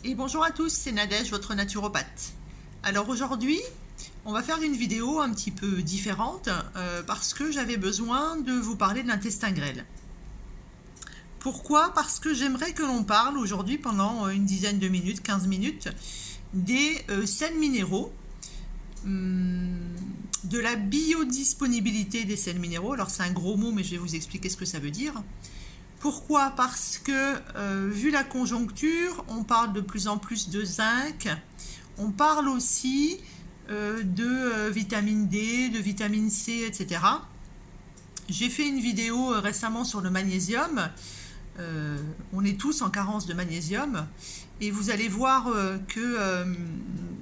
Et bonjour à tous, c'est Nadège, votre naturopathe. Alors aujourd'hui, on va faire une vidéo un petit peu différente parce que j'avais besoin de vous parler de l'intestin grêle. Pourquoi? Parce que j'aimerais que l'on parle aujourd'hui pendant une dizaine de minutes, 15 minutes, des sels minéraux, de la biodisponibilité des sels minéraux. Alors c'est un gros mot, mais je vais vous expliquer ce que ça veut dire. Pourquoi? Parce que, vu la conjoncture, on parle de plus en plus de zinc, on parle aussi de vitamine D, de vitamine C, etc. J'ai fait une vidéo récemment sur le magnésium. On est tous en carence de magnésium. Et vous allez voir que,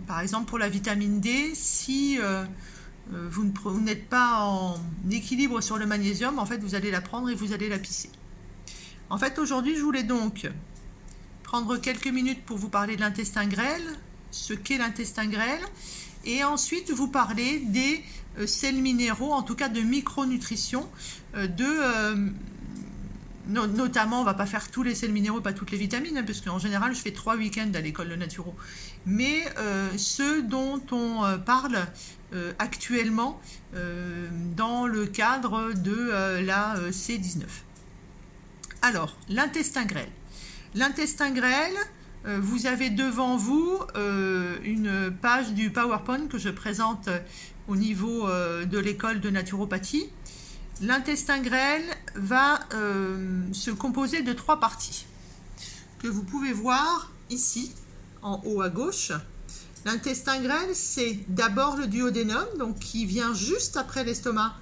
par exemple, pour la vitamine D, si vous n'êtes pas en équilibre sur le magnésium, en fait, vous allez la prendre et vous allez la pisser. En fait, aujourd'hui, je voulais donc prendre quelques minutes pour vous parler de l'intestin grêle, ce qu'est l'intestin grêle, et ensuite vous parler des sels minéraux, en tout cas de micronutrition, notamment, on ne va pas faire tous les sels minéraux, pas toutes les vitamines, hein, parce qu'en général, je fais 3 week-ends à l'école de naturo, mais ceux dont on parle actuellement dans le cadre de la C19. Alors, l'intestin grêle. L'intestin grêle, vous avez devant vous une page du PowerPoint que je présente au niveau de l'école de naturopathie. L'intestin grêle va se composer de 3 parties que vous pouvez voir ici, en haut à gauche. L'intestin grêle, c'est d'abord le duodénum, donc qui vient juste après l'estomac,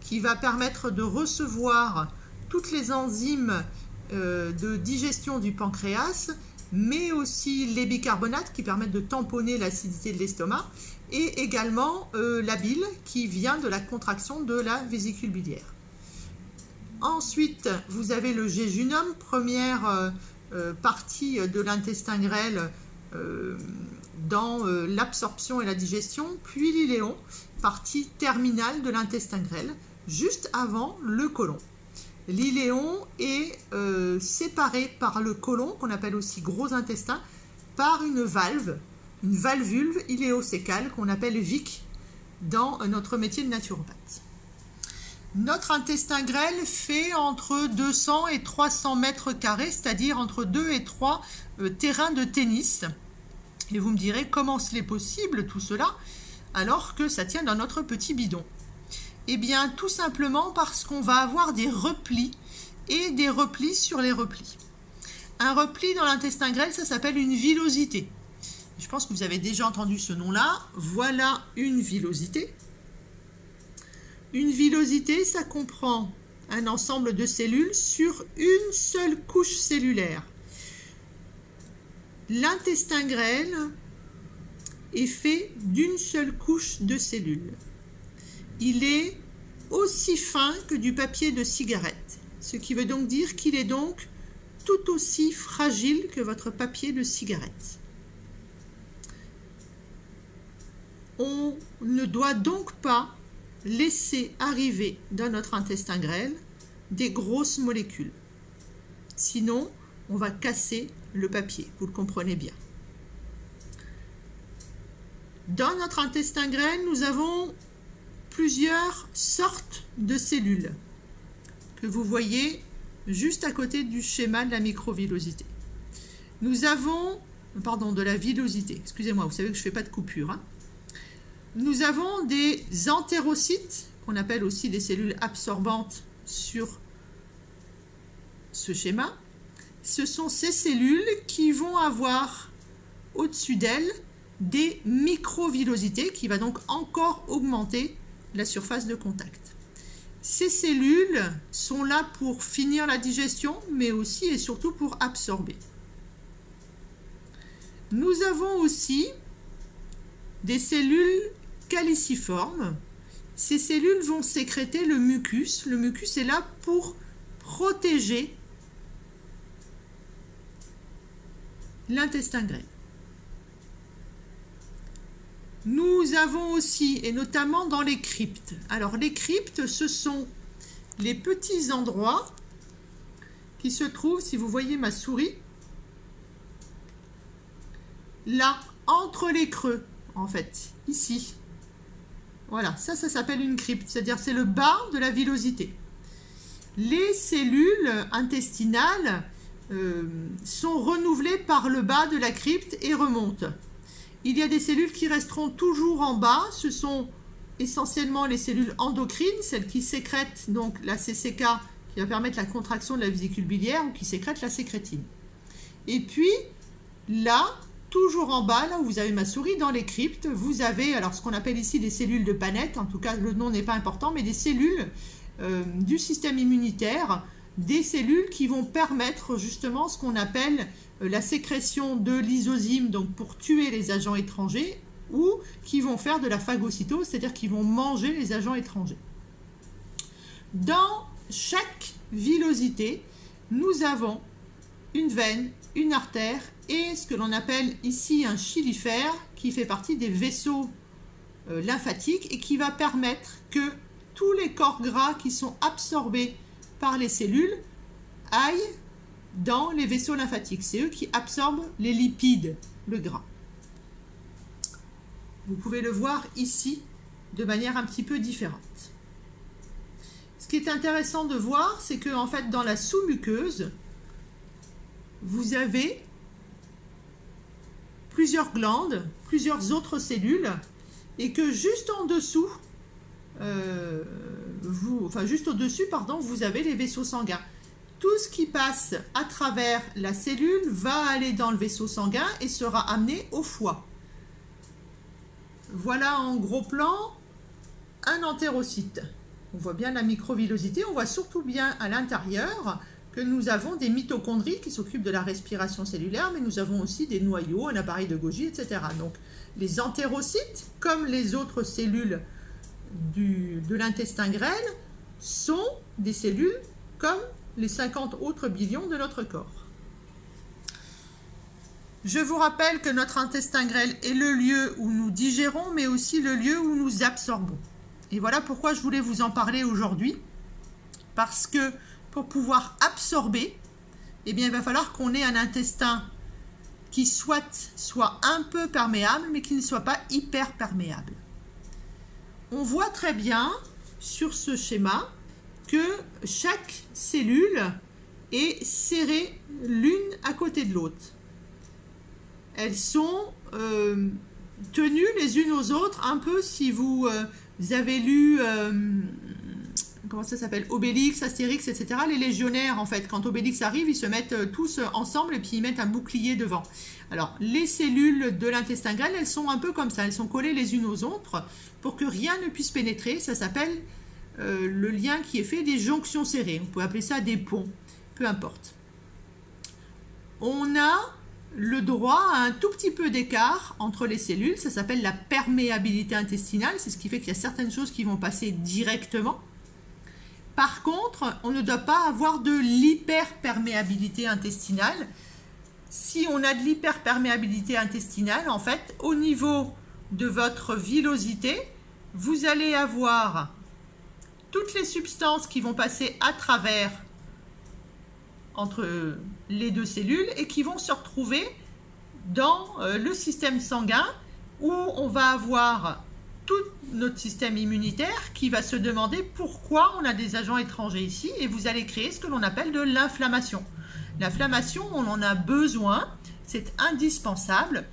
qui va permettre de recevoir toutes les enzymes de digestion du pancréas, mais aussi les bicarbonates qui permettent de tamponner l'acidité de l'estomac, et également la bile qui vient de la contraction de la vésicule biliaire. Ensuite, vous avez le jéjunum, première partie de l'intestin grêle dans l'absorption et la digestion, puis l'iléon, partie terminale de l'intestin grêle, juste avant le côlon. L'iléon est séparé par le côlon, qu'on appelle aussi gros intestin, par une valvule iléocécale qu'on appelle VIC dans notre métier de naturopathe. Notre intestin grêle fait entre 200 et 300 mètres carrés, c'est-à-dire entre 2 et 3 terrains de tennis. Et vous me direz comment c'est possible tout cela alors que ça tient dans notre petit bidon? Eh bien, tout simplement parce qu'on va avoir des replis et des replis sur les replis. Un repli dans l'intestin grêle, ça s'appelle une villosité. Je pense que vous avez déjà entendu ce nom-là. Voilà une villosité. Une villosité, ça comprend un ensemble de cellules sur une seule couche cellulaire. L'intestin grêle est fait d'une seule couche de cellules. Il est aussi fin que du papier de cigarette, ce qui veut donc dire qu'il est donc tout aussi fragile que votre papier de cigarette. On ne doit donc pas laisser arriver dans notre intestin grêle des grosses molécules. Sinon, on va casser le papier, vous le comprenez bien. Dans notre intestin grêle, nous avons plusieurs sortes de cellules que vous voyez juste à côté du schéma de la microvillosité. Nous avons, de la villosité, excusez-moi, vous savez que je ne fais pas de coupure. Hein. Nous avons des entérocytes, qu'on appelle aussi des cellules absorbantes sur ce schéma. Ce sont ces cellules qui vont avoir au-dessus d'elles des microvillosités qui va donc encore augmenter la surface de contact. Ces cellules sont là pour finir la digestion, mais aussi et surtout pour absorber. Nous avons aussi des cellules caliciformes. Ces cellules vont sécréter le mucus. Le mucus est là pour protéger l'intestin grêle. Nous avons aussi, et notamment dans les cryptes. Alors les cryptes, ce sont les petits endroits qui se trouvent, si vous voyez ma souris, là, entre les creux, en fait, ici. Voilà, ça s'appelle une crypte, c'est-à-dire c'est le bas de la villosité. Les cellules intestinales sont renouvelées par le bas de la crypte et remontent. Il y a des cellules qui resteront toujours en bas, ce sont essentiellement les cellules endocrines, celles qui sécrètent donc la CCK qui va permettre la contraction de la vésicule biliaire ou qui sécrètent la sécrétine. Et puis là, toujours en bas, là où vous avez ma souris, dans les cryptes, vous avez alors ce qu'on appelle ici des cellules de Paneth, en tout cas le nom n'est pas important, mais des cellules du système immunitaire, des cellules qui vont permettre justement ce qu'on appelle la sécrétion de lysozyme, donc pour tuer les agents étrangers, ou qui vont faire de la phagocytose, c'est-à-dire qui vont manger les agents étrangers. Dans chaque villosité, nous avons une veine, une artère et ce que l'on appelle ici un chylifère qui fait partie des vaisseaux lymphatiques et qui va permettre que tous les corps gras qui sont absorbés par les cellules aillent dans les vaisseaux lymphatiques. C'est eux qui absorbent les lipides, le gras. Vous pouvez le voir ici de manière un petit peu différente. Ce qui est intéressant de voir, c'est que en fait, dans la sous-muqueuse, vous avez plusieurs glandes, plusieurs autres cellules, et que juste en dessous, juste au-dessus, pardon, vous avez les vaisseaux sanguins. Tout ce qui passe à travers la cellule va aller dans le vaisseau sanguin et sera amené au foie. Voilà en gros plan un entérocyte. On voit bien la microvillosité, on voit surtout bien à l'intérieur que nous avons des mitochondries qui s'occupent de la respiration cellulaire, mais nous avons aussi des noyaux, un appareil de Golgi, etc. Donc les entérocytes, comme les autres cellules de l'intestin grêle, sont des cellules comme les 50 autres billions de notre corps. Je vous rappelle que notre intestin grêle est le lieu où nous digérons, mais aussi le lieu où nous absorbons. Et voilà pourquoi je voulais vous en parler aujourd'hui. Parce que pour pouvoir absorber, eh bien, il va falloir qu'on ait un intestin qui soit un peu perméable, mais qui ne soit pas hyper perméable. On voit très bien sur ce schéma que chaque cellule est serrée l'une à côté de l'autre. Elles sont tenues les unes aux autres, un peu si vous avez lu, comment ça s'appelle, Obélix, Astérix, etc. Les légionnaires, en fait, quand Obélix arrive, ils se mettent tous ensemble et puis ils mettent un bouclier devant. Alors, les cellules de l'intestin grêle, elles sont un peu comme ça, elles sont collées les unes aux autres pour que rien ne puisse pénétrer. Ça s'appelle le lien qui est fait des jonctions serrées. On peut appeler ça des ponts, peu importe. On a le droit à un tout petit peu d'écart entre les cellules, ça s'appelle la perméabilité intestinale, c'est ce qui fait qu'il y a certaines choses qui vont passer directement. Par contre, on ne doit pas avoir de l'hyperperméabilité intestinale. Si on a de l'hyperperméabilité intestinale, en fait, au niveau de votre villosité, vous allez avoir toutes les substances qui vont passer à travers entre les deux cellules et qui vont se retrouver dans le système sanguin où on va avoir tout notre système immunitaire qui va se demander pourquoi on a des agents étrangers ici et vous allez créer ce que l'on appelle de l'inflammation. L'inflammation, on en a besoin, c'est indispensable.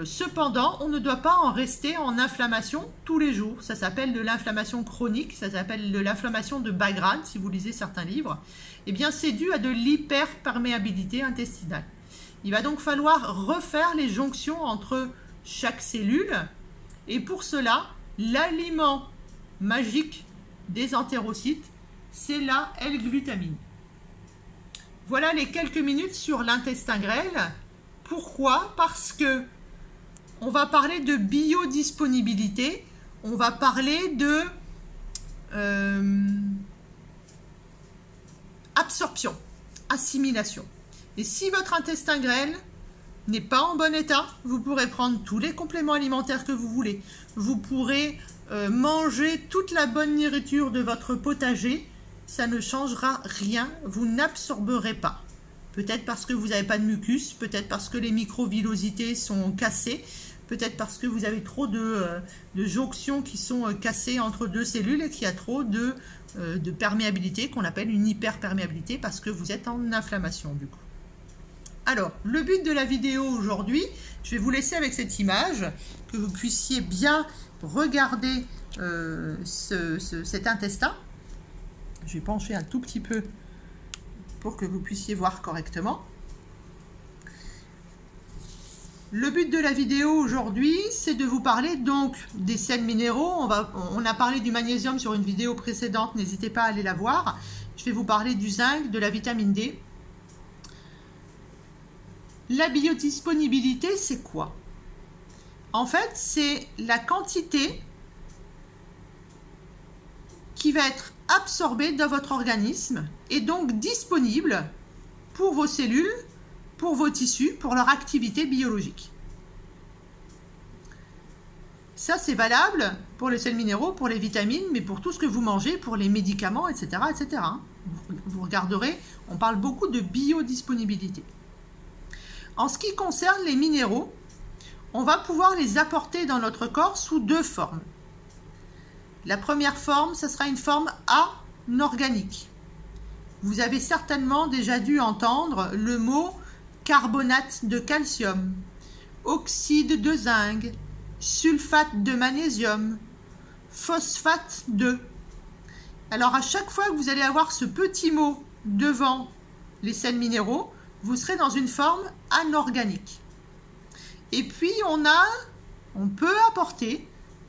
Cependant, on ne doit pas en rester en inflammation tous les jours. Ça s'appelle de l'inflammation chronique, ça s'appelle de l'inflammation de bas grade, si vous lisez certains livres. Eh bien, c'est dû à de l'hyperperméabilité intestinale. Il va donc falloir refaire les jonctions entre chaque cellule. Et pour cela, l'aliment magique des entérocytes, c'est la L-glutamine. Voilà les quelques minutes sur l'intestin grêle. Pourquoi? Parce que on va parler de biodisponibilité, on va parler de absorption, assimilation. Et si votre intestin grêle n'est pas en bon état, vous pourrez prendre tous les compléments alimentaires que vous voulez. Vous pourrez manger toute la bonne nourriture de votre potager, ça ne changera rien, vous n'absorberez pas. Peut-être parce que vous n'avez pas de mucus, peut-être parce que les microvillosités sont cassées, peut-être parce que vous avez trop de jonctions qui sont cassées entre deux cellules et qu'il y a trop de perméabilité, qu'on appelle une hyperperméabilité, parce que vous êtes en inflammation du coup. Alors, le but de la vidéo aujourd'hui, je vais vous laisser avec cette image, que vous puissiez bien regarder cet intestin. Je vais pencher un tout petit peu pour que vous puissiez voir correctement. Le but de la vidéo aujourd'hui, c'est de vous parler donc des sels minéraux. On a parlé du magnésium sur une vidéo précédente, n'hésitez pas à aller la voir. Je vais vous parler du zinc, de la vitamine D. La biodisponibilité, c'est quoi? En fait, c'est la quantité qui va être absorbée dans votre organisme et donc disponible pour vos cellules, pour vos tissus, pour leur activité biologique. Ça, c'est valable pour les sels minéraux, pour les vitamines, mais pour tout ce que vous mangez, pour les médicaments, etc. etc. Vous regarderez, on parle beaucoup de biodisponibilité. En ce qui concerne les minéraux, on va pouvoir les apporter dans notre corps sous deux formes. La première forme, ce sera une forme anorganique. Vous avez certainement déjà dû entendre le mot carbonate de calcium, oxyde de zinc, sulfate de magnésium, phosphate de. Alors à chaque fois que vous allez avoir ce petit mot devant les sels minéraux, vous serez dans une forme anorganique. Et puis on peut apporter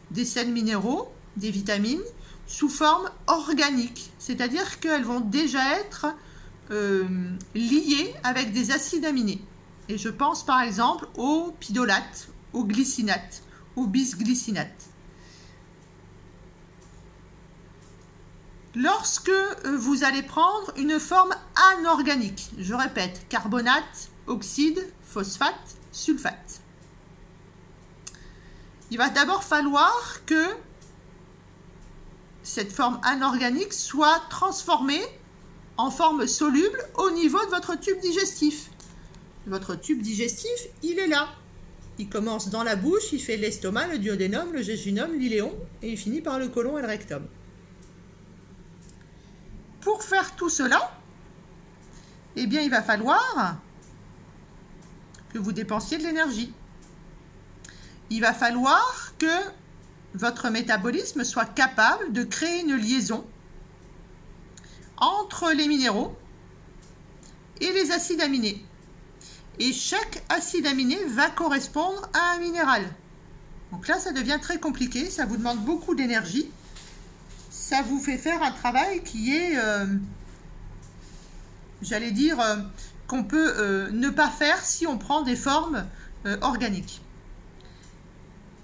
des sels minéraux, des vitamines, sous forme organique, c'est-à-dire qu'elles vont déjà être liées avec des acides aminés. Et je pense par exemple au pidolate, au glycinate, au bisglycinate. Lorsque vous allez prendre une forme anorganique, je répète, carbonate, oxyde, phosphate, sulfate, il va d'abord falloir que cette forme anorganique soit transformée en forme soluble au niveau de votre tube digestif. Votre tube digestif, il est là. Il commence dans la bouche, il fait l'estomac, le duodénum, le jéjunum, l'iléon, et il finit par le côlon et le rectum. Pour faire tout cela, eh bien, il va falloir que vous dépensiez de l'énergie. Il va falloir que votre métabolisme soit capable de créer une liaison entre les minéraux et les acides aminés. Et chaque acide aminé va correspondre à un minéral. Donc là, ça devient très compliqué, ça vous demande beaucoup d'énergie. Ça vous fait faire un travail qui est, j'allais dire, qu'on peut ne pas faire si on prend des formes organiques.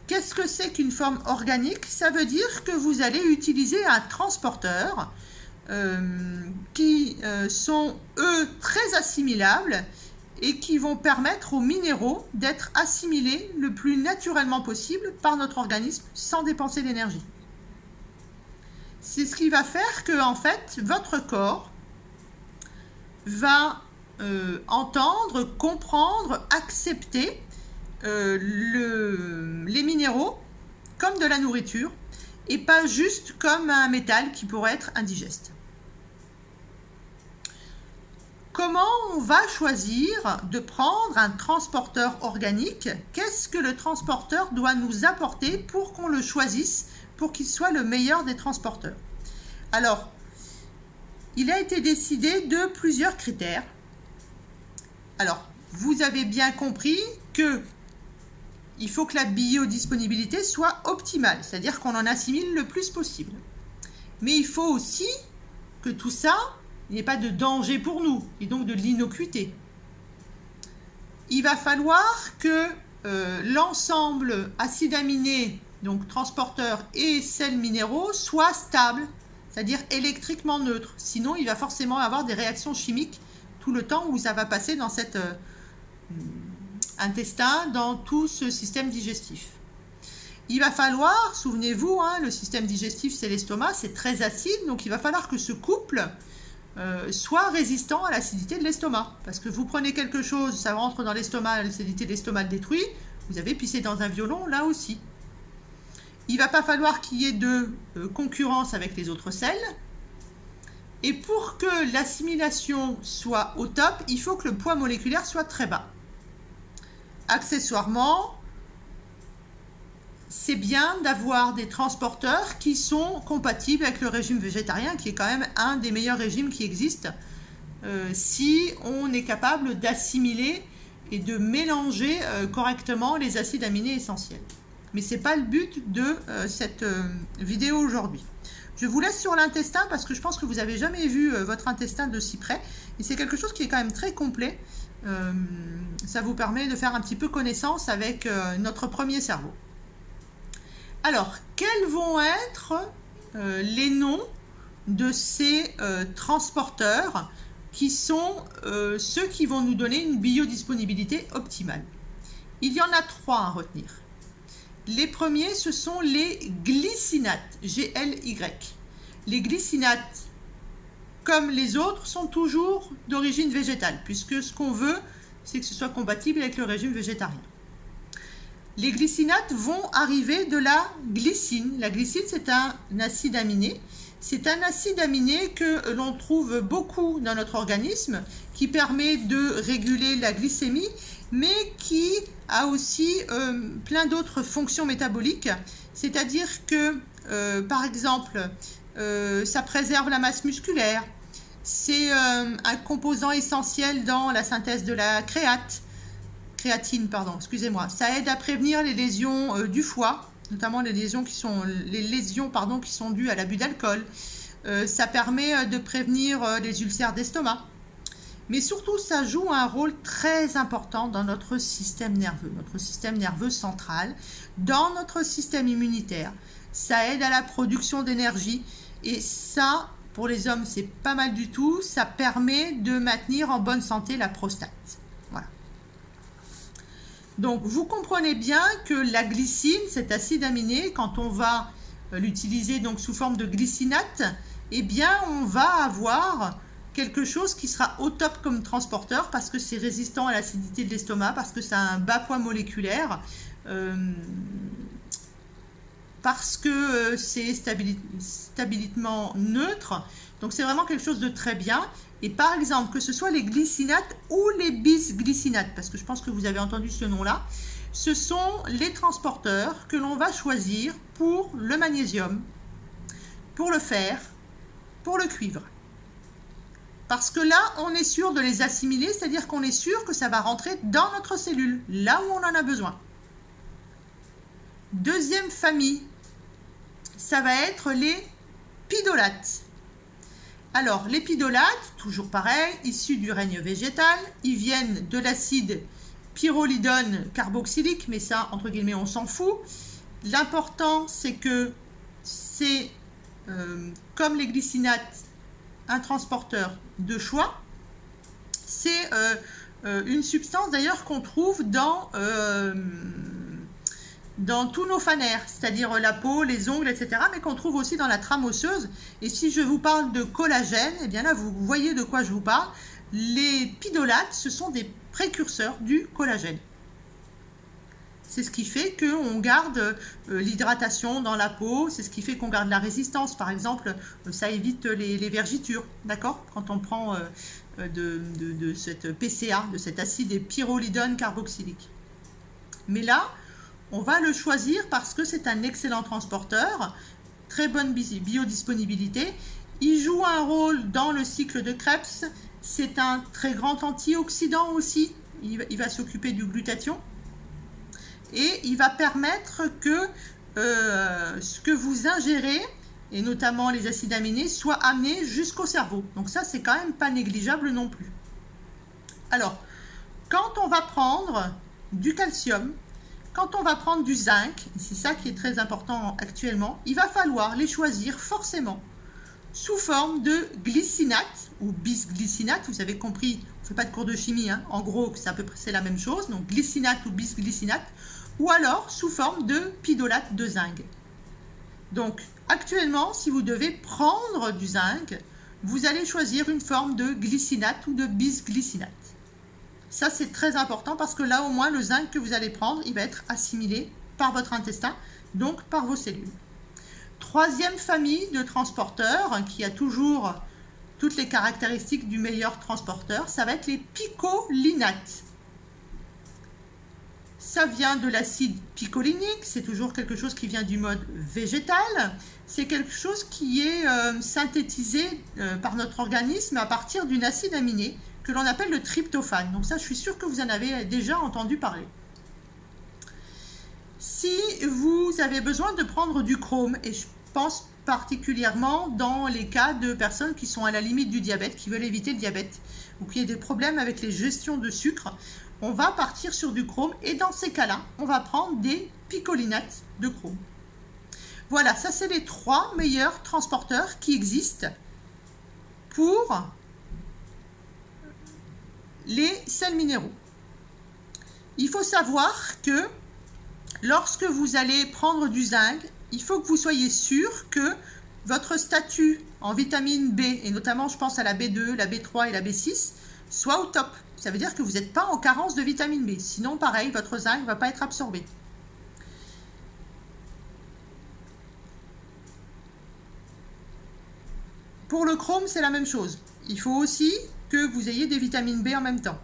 Qu'est-ce que c'est qu'une forme organique? Ça veut dire que vous allez utiliser un transporteur qui sont, eux, très assimilables et qui vont permettre aux minéraux d'être assimilés le plus naturellement possible par notre organisme sans dépenser d'énergie. C'est ce qui va faire que, en fait, votre corps va entendre, comprendre, accepter les minéraux comme de la nourriture et pas juste comme un métal qui pourrait être indigeste. Comment on va choisir de prendre un transporteur organique? Qu'est-ce que le transporteur doit nous apporter pour qu'on le choisisse, pour qu'il soit le meilleur des transporteurs? Alors, il a été décidé de plusieurs critères. Alors, vous avez bien compris que il faut que la biodisponibilité soit optimale, c'est-à-dire qu'on en assimile le plus possible. Mais il faut aussi que tout ça, il n'y ait pas de danger pour nous, et donc de l'innocuité. Il va falloir que l'ensemble acide aminé, donc transporteur et sels minéraux, soit stable, c'est-à-dire électriquement neutre. Sinon, il va forcément avoir des réactions chimiques tout le temps où ça va passer dans cet intestin, dans tout ce système digestif. Il va falloir, souvenez-vous, le système digestif, c'est l'estomac, c'est très acide, donc il va falloir que ce couple soit résistant à l'acidité de l'estomac. Parce que vous prenez quelque chose, ça rentre dans l'estomac, l'acidité de l'estomac le détruit, vous avez pissé dans un violon, là aussi. Il ne va pas falloir qu'il y ait de concurrence avec les autres sels. Et pour que l'assimilation soit au top, il faut que le poids moléculaire soit très bas. Accessoirement, c'est bien d'avoir des transporteurs qui sont compatibles avec le régime végétarien, qui est quand même un des meilleurs régimes qui existent, si on est capable d'assimiler et de mélanger correctement les acides aminés essentiels. Mais ce n'est pas le but de cette vidéo aujourd'hui. Je vous laisse sur l'intestin parce que je pense que vous n'avez jamais vu votre intestin de si près. Et c'est quelque chose qui est quand même très complet. Ça vous permet de faire un petit peu connaissance avec notre premier cerveau. Alors, quels vont être les noms de ces transporteurs qui sont ceux qui vont nous donner une biodisponibilité optimale? Il y en a 3 à retenir. Les premiers, ce sont les glycinates, G-L-Y. Les glycinates, comme les autres, sont toujours d'origine végétale, puisque ce qu'on veut, c'est que ce soit compatible avec le régime végétarien. Les glycinates vont arriver de la glycine. La glycine, c'est un acide aminé. C'est un acide aminé que l'on trouve beaucoup dans notre organisme, qui permet de réguler la glycémie, mais qui a aussi plein d'autres fonctions métaboliques. C'est-à-dire que, par exemple, ça préserve la masse musculaire. C'est un composant essentiel dans la synthèse de la créatine, pardon, excusez-moi. Ça aide à prévenir les lésions du foie, notamment les lésions qui sont dues à l'abus d'alcool. Ça permet de prévenir les ulcères d'estomac. Mais surtout, ça joue un rôle très important dans notre système nerveux central, dans notre système immunitaire. Ça aide à la production d'énergie et ça, pour les hommes, c'est pas mal du tout. Ça permet de maintenir en bonne santé la prostate. Voilà. Donc, vous comprenez bien que la glycine, cet acide aminé, quand on va l'utiliser donc sous forme de glycinate, eh bien, on va avoir quelque chose qui sera au top comme transporteur parce que c'est résistant à l'acidité de l'estomac, parce que ça a un bas poids moléculaire, parce que c'est stabilitement neutre. Donc c'est vraiment quelque chose de très bien. Et par exemple, que ce soit les glycinates ou les bisglycinates, parce que je pense que vous avez entendu ce nom-là, ce sont les transporteurs que l'on va choisir pour le magnésium, pour le fer, pour le cuivre. Parce que là, on est sûr de les assimiler, c'est-à-dire qu'on est sûr que ça va rentrer dans notre cellule, là où on en a besoin. Deuxième famille, ça va être les pidolates. Alors, les pidolates, toujours pareil, issus du règne végétal, ils viennent de l'acide pyrrolidone carboxylique, mais ça, entre guillemets, on s'en fout. L'important, c'est que c'est, comme les glycinates, un transporteur de choix. C'est une substance d'ailleurs qu'on trouve dans tous nos fanères, c'est-à-dire la peau, les ongles, etc., mais qu'on trouve aussi dans la trame osseuse. Et si je vous parle de collagène, eh bien là, vous voyez de quoi je vous parle. Les pidolates, ce sont des précurseurs du collagène. C'est ce qui fait qu'on garde l'hydratation dans la peau, c'est ce qui fait qu'on garde la résistance. Par exemple, ça évite les vergitures, d'accord? Quand on prend de cette PCA, de cet acide pyrrolidone carboxylique. Mais là, on va le choisir parce que c'est un excellent transporteur, très bonne biodisponibilité. Il joue un rôle dans le cycle de Krebs. C'est un très grand antioxydant aussi. Il va s'occuper du glutathion. Et il va permettre que ce que vous ingérez, et notamment les acides aminés, soit amené jusqu'au cerveau. Donc ça, c'est quand même pas négligeable non plus. Alors, quand on va prendre du calcium, quand on va prendre du zinc, et c'est ça qui est très important actuellement, il va falloir les choisir forcément sous forme de glycinate ou bisglycinate. Vous avez compris, on ne fait pas de cours de chimie, hein. En gros, c'est à peu près la même chose. Donc glycinate ou bisglycinate, ou alors sous forme de pidolate de zinc. Donc actuellement, si vous devez prendre du zinc, vous allez choisir une forme de glycinate ou de bisglycinate. Ça, c'est très important parce que là, au moins, le zinc que vous allez prendre, il va être assimilé par votre intestin, donc par vos cellules. Troisième famille de transporteurs qui a toujours toutes les caractéristiques du meilleur transporteur, ça va être les picolinates. Ça vient de l'acide picolinique, c'est toujours quelque chose qui vient du mode végétal. C'est quelque chose qui est synthétisé par notre organisme à partir d'une acide aminé que l'on appelle le tryptophane. Donc ça, je suis sûre que vous en avez déjà entendu parler. Si vous avez besoin de prendre du chrome, et je pense particulièrement dans les cas de personnes qui sont à la limite du diabète, qui veulent éviter le diabète, ou qui ont des problèmes avec les gestions de sucre, on va partir sur du chrome, et dans ces cas-là, on va prendre des picolinates de chrome. Voilà, ça c'est les 3 meilleurs transporteurs qui existent pour les sels minéraux. Il faut savoir que lorsque vous allez prendre du zinc, il faut que vous soyez sûr que votre statut en vitamine B, et notamment je pense à la B2, la B3 et la B6, soit au top. Ça veut dire que vous n'êtes pas en carence de vitamine B. Sinon, pareil, votre zinc ne va pas être absorbé. Pour le chrome, c'est la même chose. Il faut aussi que vous ayez des vitamines B en même temps.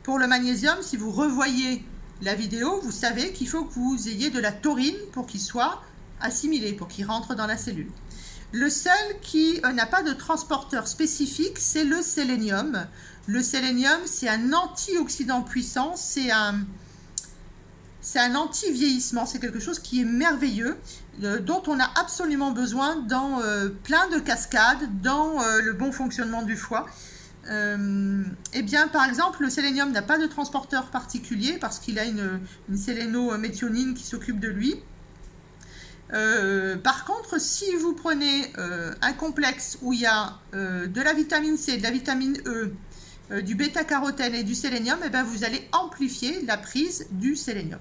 Pour le magnésium, si vous revoyez la vidéo, vous savez qu'il faut que vous ayez de la taurine pour qu'il soit assimilé, pour qu'il rentre dans la cellule. Le seul qui n'a pas de transporteur spécifique, c'est le sélénium. Le sélénium, c'est un antioxydant puissant, c'est un anti-vieillissement, c'est quelque chose qui est merveilleux, dont on a absolument besoin dans plein de cascades, dans le bon fonctionnement du foie. Eh bien, par exemple, le sélénium n'a pas de transporteur particulier parce qu'il a une sélénométhionine qui s'occupe de lui. Par contre, si vous prenez un complexe où il y a de la vitamine C, de la vitamine E, du bêta-carotène et du sélénium, eh bien, vous allez amplifier la prise du sélénium.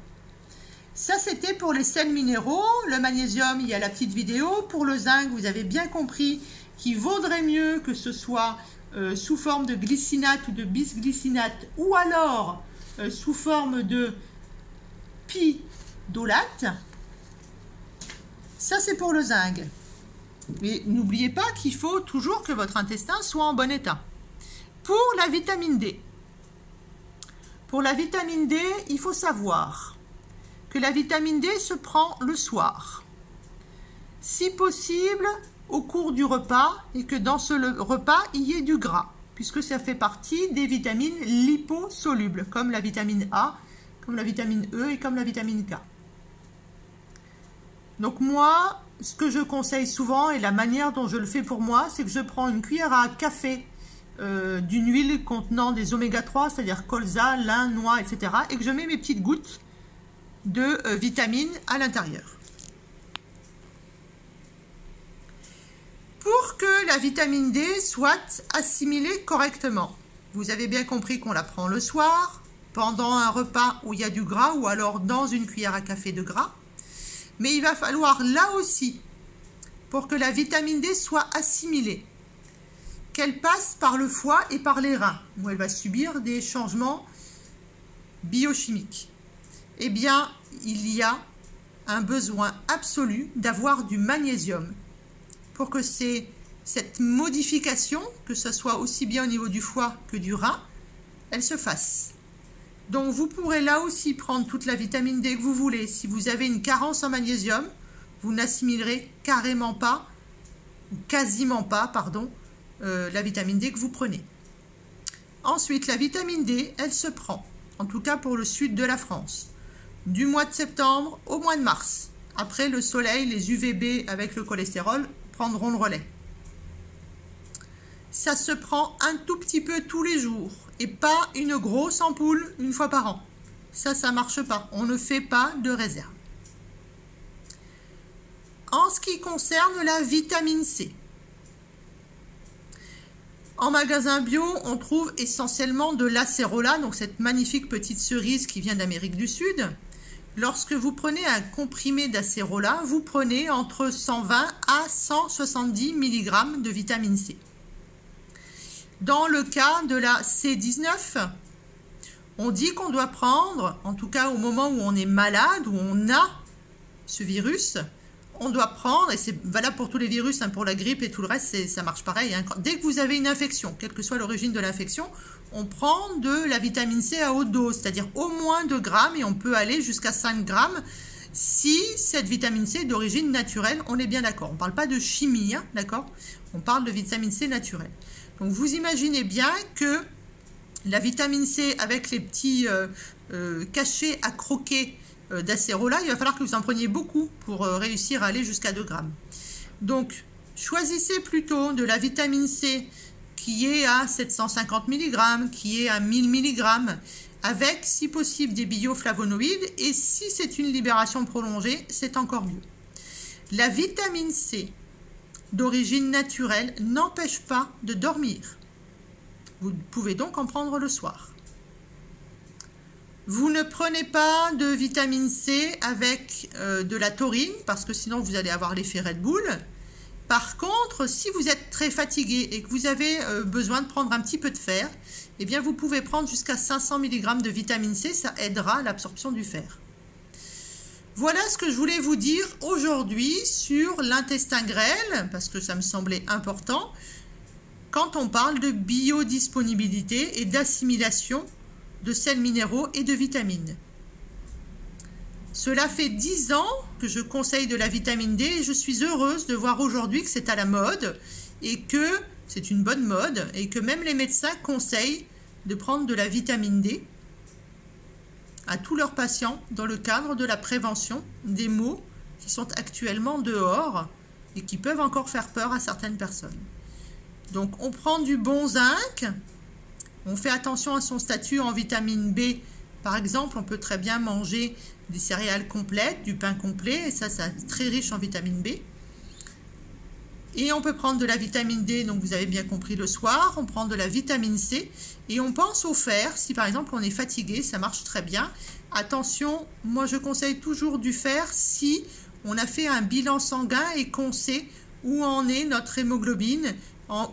Ça, c'était pour les sels minéraux. Le magnésium, il y a la petite vidéo. Pour le zinc, vous avez bien compris qu'il vaudrait mieux que ce soit sous forme de glycinate ou de bisglycinate, ou alors sous forme de pidolate. Ça, c'est pour le zinc. Mais n'oubliez pas qu'il faut toujours que votre intestin soit en bon état. Pour la vitamine D. Pour la vitamine D, il faut savoir que la vitamine D se prend le soir. Si possible, au cours du repas, et que dans ce repas, il y ait du gras, puisque ça fait partie des vitamines liposolubles, comme la vitamine A, comme la vitamine E et comme la vitamine K. Donc moi, ce que je conseille souvent, et la manière dont je le fais pour moi, c'est que je prends une cuillère à café d'une huile contenant des oméga 3, c'est-à-dire colza, lin, noix, etc. et que je mets mes petites gouttes de vitamines à l'intérieur. Pour que la vitamine D soit assimilée correctement, vous avez bien compris qu'on la prend le soir, pendant un repas où il y a du gras, ou alors dans une cuillère à café de gras. Mais il va falloir là aussi, pour que la vitamine D soit assimilée, qu'elle passe par le foie et par les reins, où elle va subir des changements biochimiques. Eh bien, il y a un besoin absolu d'avoir du magnésium pour que cette modification, que ce soit aussi bien au niveau du foie que du rein, elle se fasse. Donc, vous pourrez là aussi prendre toute la vitamine D que vous voulez. Si vous avez une carence en magnésium, vous n'assimilerez carrément pas, ou quasiment pas, pardon, la vitamine D que vous prenez. Ensuite, la vitamine D, elle se prend, en tout cas pour le sud de la France, du mois de septembre au mois de mars. Après, le soleil, les UVB avec le cholestérol prendront le relais. Ça se prend un tout petit peu tous les jours et pas une grosse ampoule une fois par an. Ça ne marche pas. On ne fait pas de réserve. En ce qui concerne la vitamine C, en magasin bio, on trouve essentiellement de l'acérola, donc cette magnifique petite cerise qui vient d'Amérique du Sud. Lorsque vous prenez un comprimé d'acérola, vous prenez entre 120 à 170 mg de vitamine C. Dans le cas de la C19, on dit qu'on doit prendre, en tout cas au moment où on est malade, où on a ce virus, on doit prendre, et c'est valable pour tous les virus, pour la grippe et tout le reste, ça marche pareil. Dès que vous avez une infection, quelle que soit l'origine de l'infection, on prend de la vitamine C à haute dose, c'est-à-dire au moins 2 grammes, et on peut aller jusqu'à 5 grammes si cette vitamine C est d'origine naturelle, on est bien d'accord. On ne parle pas de chimie, d'accord? On parle de vitamine C naturelle. Donc vous imaginez bien que la vitamine C avec les petits cachets à croquer d'acérola, il va falloir que vous en preniez beaucoup pour réussir à aller jusqu'à 2 grammes. Donc, choisissez plutôt de la vitamine C qui est à 750 mg, qui est à 1000 mg, avec, si possible, des bioflavonoïdes. Et si c'est une libération prolongée, c'est encore mieux. La vitamine C d'origine naturelle n'empêche pas de dormir. Vous pouvez donc en prendre le soir. Vous ne prenez pas de vitamine C avec de la taurine, parce que sinon vous allez avoir l'effet Red Bull. Par contre, si vous êtes très fatigué et que vous avez besoin de prendre un petit peu de fer, eh bien vous pouvez prendre jusqu'à 500 mg de vitamine C, ça aidera l'absorption du fer. Voilà ce que je voulais vous dire aujourd'hui sur l'intestin grêle, parce que ça me semblait important, quand on parle de biodisponibilité et d'assimilation de sels minéraux et de vitamines. Cela fait 10 ans que je conseille de la vitamine D et je suis heureuse de voir aujourd'hui que c'est à la mode et que c'est une bonne mode et que même les médecins conseillent de prendre de la vitamine D à tous leurs patients dans le cadre de la prévention des maux qui sont actuellement dehors et qui peuvent encore faire peur à certaines personnes. Donc on prend du bon zinc. On fait attention à son statut en vitamine B. Par exemple, on peut très bien manger des céréales complètes, du pain complet, et ça c'est très riche en vitamine B. Et on peut prendre de la vitamine D, donc vous avez bien compris, le soir. On prend de la vitamine C et on pense au fer. Si par exemple on est fatigué, ça marche très bien. Attention, moi je conseille toujours du fer si on a fait un bilan sanguin et qu'on sait où en est notre hémoglobine,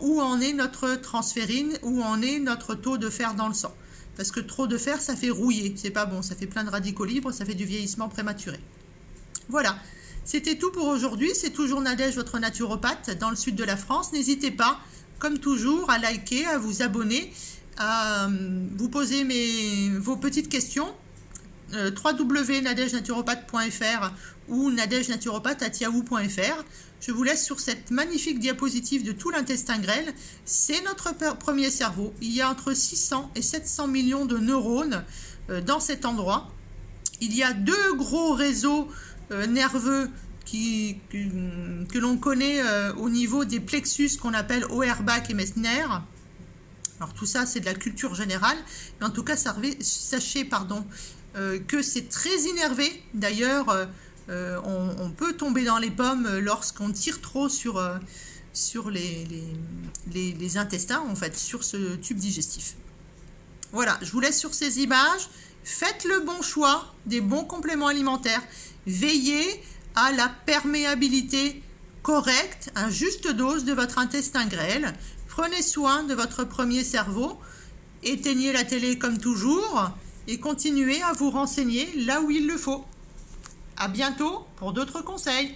où en est notre transférine, où en est notre taux de fer dans le sang. Parce que trop de fer, ça fait rouiller, c'est pas bon, ça fait plein de radicaux libres, ça fait du vieillissement prématuré. Voilà, c'était tout pour aujourd'hui. C'est toujours Nadège, votre naturopathe dans le sud de la France. N'hésitez pas, comme toujours, à liker, à vous abonner, à vous poser vos petites questions. www.nadegenaturopathe.fr ou nadegenaturopathe@yahoo.fr. Je vous laisse sur cette magnifique diapositive de tout l'intestin grêle. C'est notre premier cerveau. Il y a entre 600 et 700 millions de neurones dans cet endroit. Il y a 2 gros réseaux nerveux que l'on connaît au niveau des plexus qu'on appelle Auerbach et Meissner. Alors tout ça, c'est de la culture générale. Mais en tout cas, sachez que c'est très innervé. D'ailleurs, on peut tomber dans les pommes lorsqu'on tire trop sur les intestins, en fait, sur ce tube digestif. Voilà, je vous laisse sur ces images. Faites le bon choix des bons compléments alimentaires. Veillez à la perméabilité correcte, à juste dose de votre intestin grêle. Prenez soin de votre premier cerveau. Éteignez la télé comme toujours et continuez à vous renseigner là où il le faut. À bientôt pour d'autres conseils.